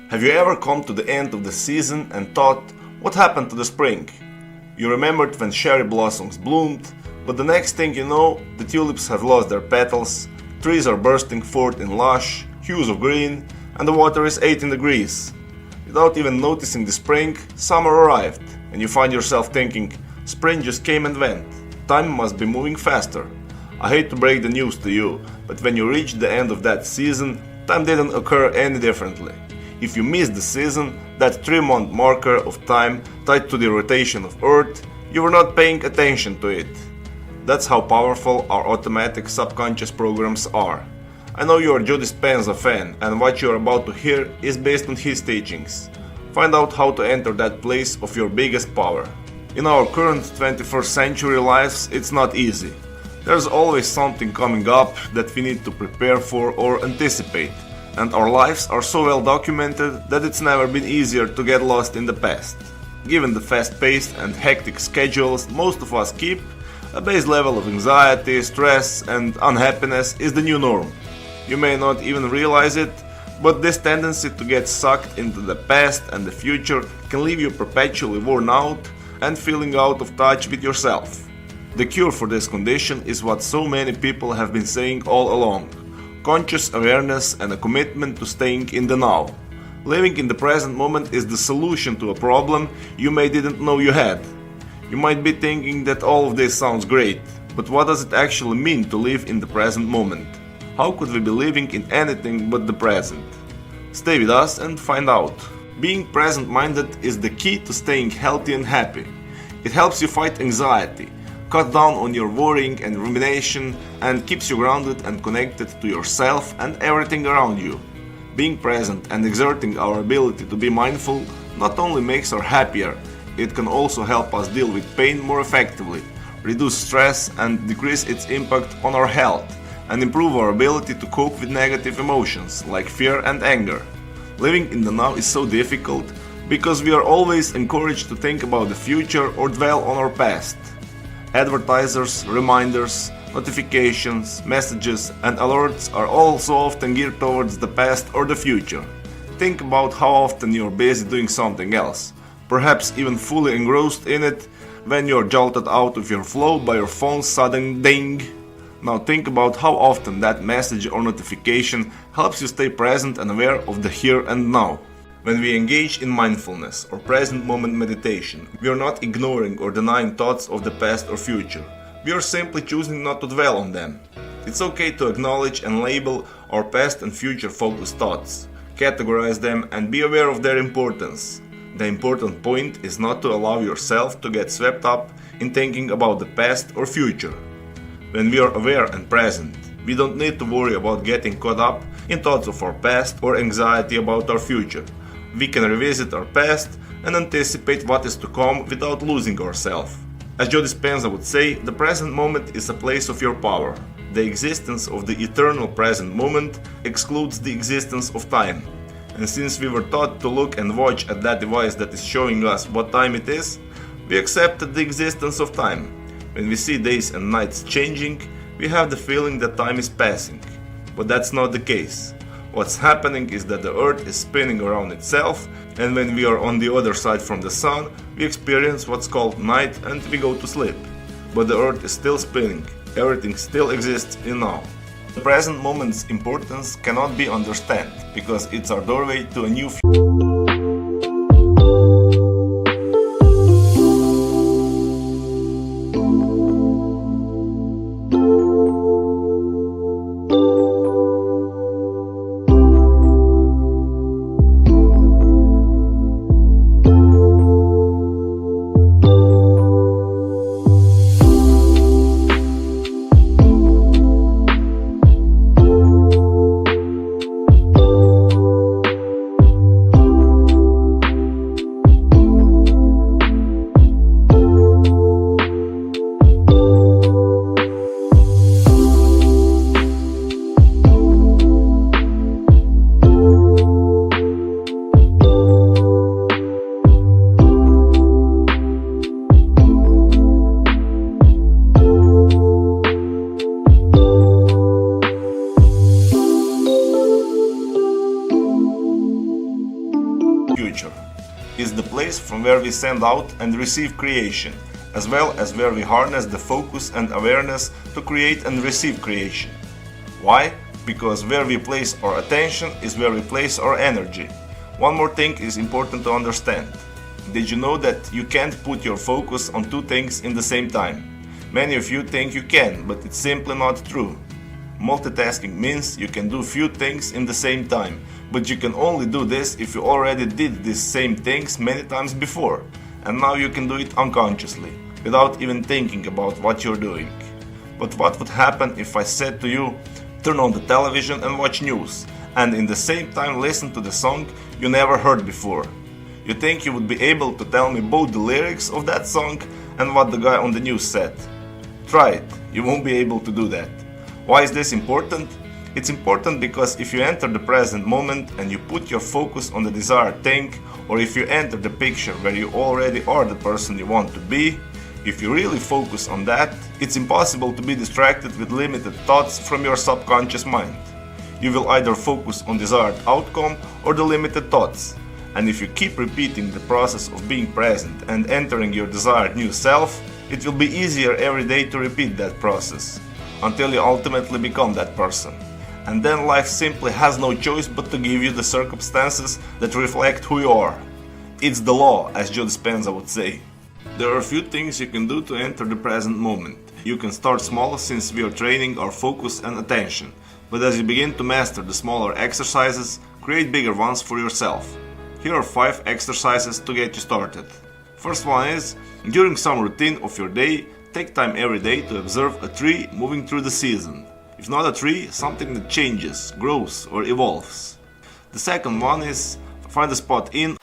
Have you ever come to the end of the season and thought, what happened to the spring? You remembered when cherry blossoms bloomed, but the next thing you know, the tulips have lost their petals, trees are bursting forth in lush hues of green, and the water is 18 degrees. Without even noticing the spring, summer arrived, and you find yourself thinking, spring just came and went. Time must be moving faster. I hate to break the news to you, but when you reach the end of that season, time didn't occur any differently. If you missed the season, that 3-month marker of time tied to the rotation of Earth, you were not paying attention to it. That's how powerful our automatic subconscious programs are. I know you are Joe Dispenza fan, and what you are about to hear is based on his teachings. Find out how to enter that place of your biggest power. In our current 21st century lives, it's not easy. There's always something coming up that we need to prepare for or anticipate, and our lives are so well documented that it's never been easier to get lost in the past. Given the fast-paced and hectic schedules most of us keep, a base level of anxiety, stress, and unhappiness is the new norm. You may not even realize it, but this tendency to get sucked into the past and the future can leave you perpetually worn out and feeling out of touch with yourself. The cure for this condition is what so many people have been saying all along: conscious awareness and a commitment to staying in the now. Living in the present moment is the solution to a problem you may didn't know you had. You might be thinking that all of this sounds great, but what does it actually mean to live in the present moment? How could we be living in anything but the present? Stay with us and find out. Being present-minded is the key to staying healthy and happy. It helps you fight anxiety, cut down on your worrying and rumination, and keeps you grounded and connected to yourself and everything around you. Being present and exerting our ability to be mindful not only makes us happier, it can also help us deal with pain more effectively, reduce stress and decrease its impact on our health, and improve our ability to cope with negative emotions like fear and anger. Living in the now is so difficult because we are always encouraged to think about the future or dwell on our past. Advertisers, reminders, notifications, messages, and alerts are all so often geared towards the past or the future. Think about how often you're busy doing something else, perhaps even fully engrossed in it, when you're jolted out of your flow by your phone's sudden ding. Now think about how often that message or notification helps you stay present and aware of the here and now. When we engage in mindfulness or present moment meditation, we are not ignoring or denying thoughts of the past or future. We are simply choosing not to dwell on them. It's okay to acknowledge and label our past and future focused thoughts, categorize them, and be aware of their importance. The important point is not to allow yourself to get swept up in thinking about the past or future. When we are aware and present, we don't need to worry about getting caught up in thoughts of our past or anxiety about our future. We can revisit our past and anticipate what is to come without losing ourselves. As Joe Dispenza would say, the present moment is a place of your power. The existence of the eternal present moment excludes the existence of time. And since we were taught to look and watch at that device that is showing us what time it is, we accepted the existence of time. When we see days and nights changing, we have the feeling that time is passing. But that's not the case. What's happening is that the Earth is spinning around itself, and when we are on the other side from the Sun, we experience what's called night and we go to sleep. But the Earth is still spinning. Everything still exists in now. The present moment's importance cannot be understood because it's our doorway to a new future. future. It's the place from where we send out and receive creation, as well as where we harness the focus and awareness to create and receive creation. Why? Because where we place our attention is where we place our energy. One more thing is important to understand. Did you know that you can't put your focus on two things in the same time? Many of you think you can, but it's simply not true. Multitasking means you can do few things in the same time, but you can only do this if you already did these same things many times before, and now you can do it unconsciously, without even thinking about what you're doing. But what would happen if I said to you, turn on the television and watch news, and in the same time listen to the song you never heard before? You think you would be able to tell me both the lyrics of that song and what the guy on the news said? Try it, you won't be able to do that. Why is this important? It's important because if you enter the present moment and you put your focus on the desired thing, or if you enter the picture where you already are the person you want to be, if you really focus on that, it's impossible to be distracted with limited thoughts from your subconscious mind. You will either focus on desired outcome or the limited thoughts. And if you keep repeating the process of being present and entering your desired new self, it will be easier every day to repeat that process, until you ultimately become that person. And then life simply has no choice but to give you the circumstances that reflect who you are. It's the law, as Dispenza would say. There are a few things you can do to enter the present moment. You can start small since we are training our focus and attention, but as you begin to master the smaller exercises, create bigger ones for yourself. Here are 5 exercises to get you started. First one is, during some routine of your day, take time every day to observe a tree moving through the season. If not a tree, something that changes, grows, or evolves. The second one is, find a spot in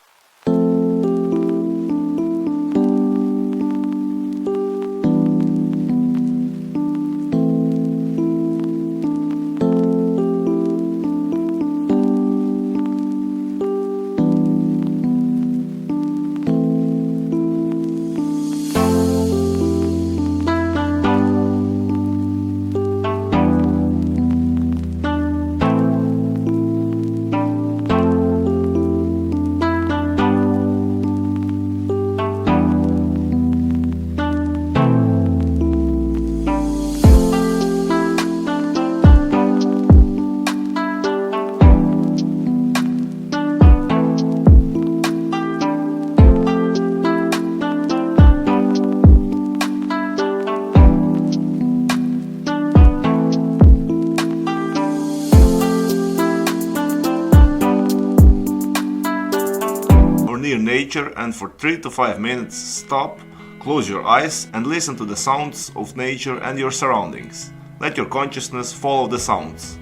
near nature, and for 3 to 5 minutes stop, close your eyes and listen to the sounds of nature and your surroundings. Let your consciousness follow the sounds.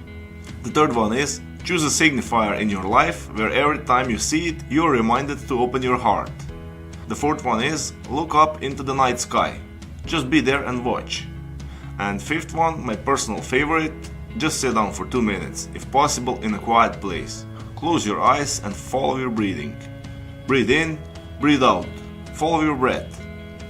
The third one is, choose a signifier in your life where every time you see it you are reminded to open your heart. The fourth one is, look up into the night sky. Just be there and watch. And fifth one, my personal favorite, just sit down for 2 minutes, if possible in a quiet place. Close your eyes and follow your breathing. Breathe in, breathe out. Follow your breath.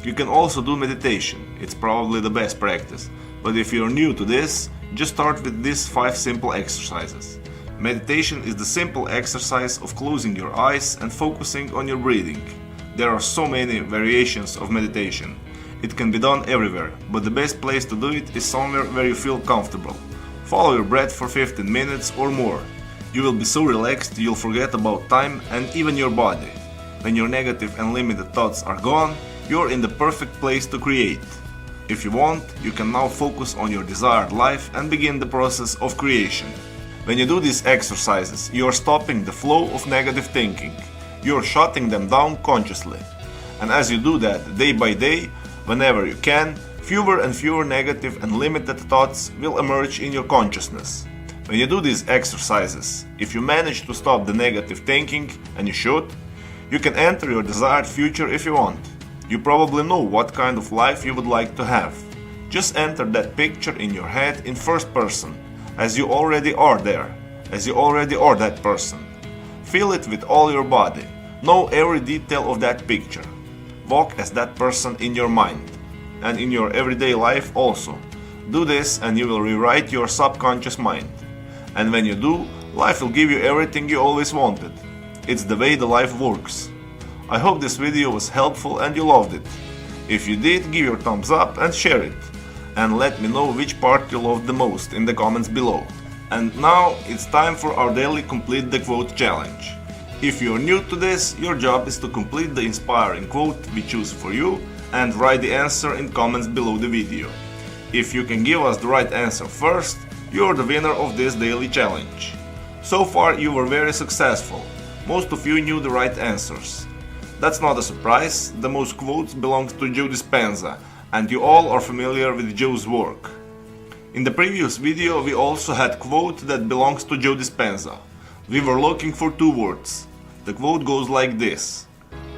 You can also do meditation, it's probably the best practice. But if you're new to this, just start with these 5 simple exercises. Meditation is the simple exercise of closing your eyes and focusing on your breathing. There are so many variations of meditation. It can be done everywhere, but the best place to do it is somewhere where you feel comfortable. Follow your breath for 15 minutes or more. You will be so relaxed you'll forget about time and even your body. When your negative and limited thoughts are gone, you're in the perfect place to create. If you want, you can now focus on your desired life and begin the process of creation. When you do these exercises, you are stopping the flow of negative thinking. You are shutting them down consciously. And as you do that day by day, whenever you can, fewer and fewer negative and limited thoughts will emerge in your consciousness. When you do these exercises, if you manage to stop the negative thinking, and you should, you can enter your desired future if you want. You probably know what kind of life you would like to have. Just enter that picture in your head in first person, as you already are there, as you already are that person. Feel it with all your body. Know every detail of that picture. Walk as that person in your mind, and in your everyday life also. Do this and you will rewrite your subconscious mind. And when you do, life will give you everything you always wanted. It's the way the life works. I hope this video was helpful and you loved it. If you did, give your thumbs up and share it. And let me know which part you loved the most in the comments below. And now it's time for our daily Complete the Quote challenge. If you're new to this, your job is to complete the inspiring quote we choose for you and write the answer in comments below the video. If you can give us the right answer first, you're the winner of this daily challenge. So far you were very successful. Most of you knew the right answers. That's not a surprise, the most quotes belong to Joe Dispenza, and you all are familiar with Joe's work. In the previous video we also had quote that belongs to Joe Dispenza. We were looking for two words. The quote goes like this: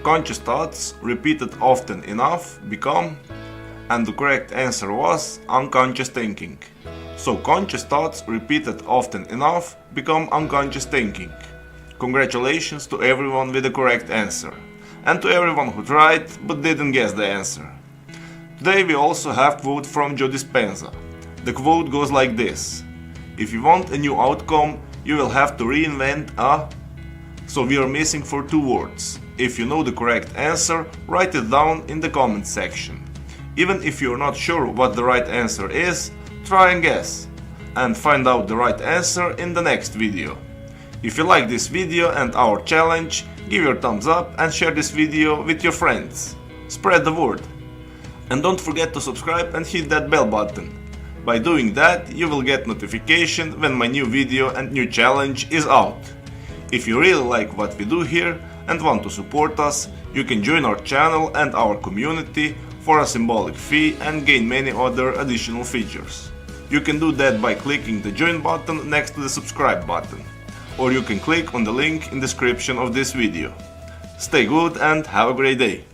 conscious thoughts repeated often enough become, and the correct answer was unconscious thinking. So conscious thoughts repeated often enough become unconscious thinking. Congratulations to everyone with the correct answer, and to everyone who tried but didn't guess the answer. Today we also have quote from Joe Dispenza. The quote goes like this: if you want a new outcome, you will have to reinvent a... So we are missing for two words. If you know the correct answer, write it down in the comment section. Even if you're not sure what the right answer is, try and guess. And find out the right answer in the next video. If you like this video and our challenge, give your thumbs up and share this video with your friends. Spread the word. And don't forget to subscribe and hit that bell button. By doing that, you will get notification when my new video and new challenge is out. If you really like what we do here and want to support us, you can join our channel and our community for a symbolic fee and gain many other additional features. You can do that by clicking the join button next to the subscribe button, or you can click on the link in the description of this video. Stay good and have a great day!